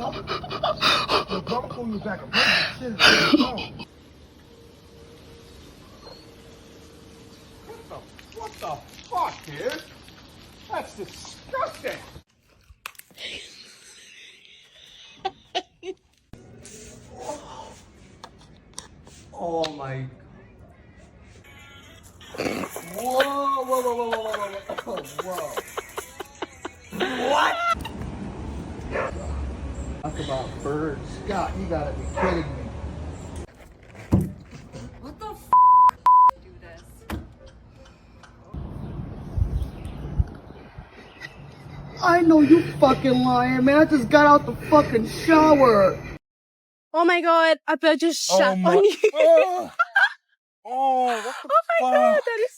Look, I'm pulling you back. I'm putting your shit in the What the fuck, dude? That's disgusting. Oh my. Whoa, whoa, whoa, whoa, whoa, whoa, whoa, whoa. What? Talk about birds. Scott, you gotta be kidding me. What the f do this? I know you fucking lying, man. I just got out the fucking shower. Oh my god, I just shot on you. Oh, what the Oh my god, that is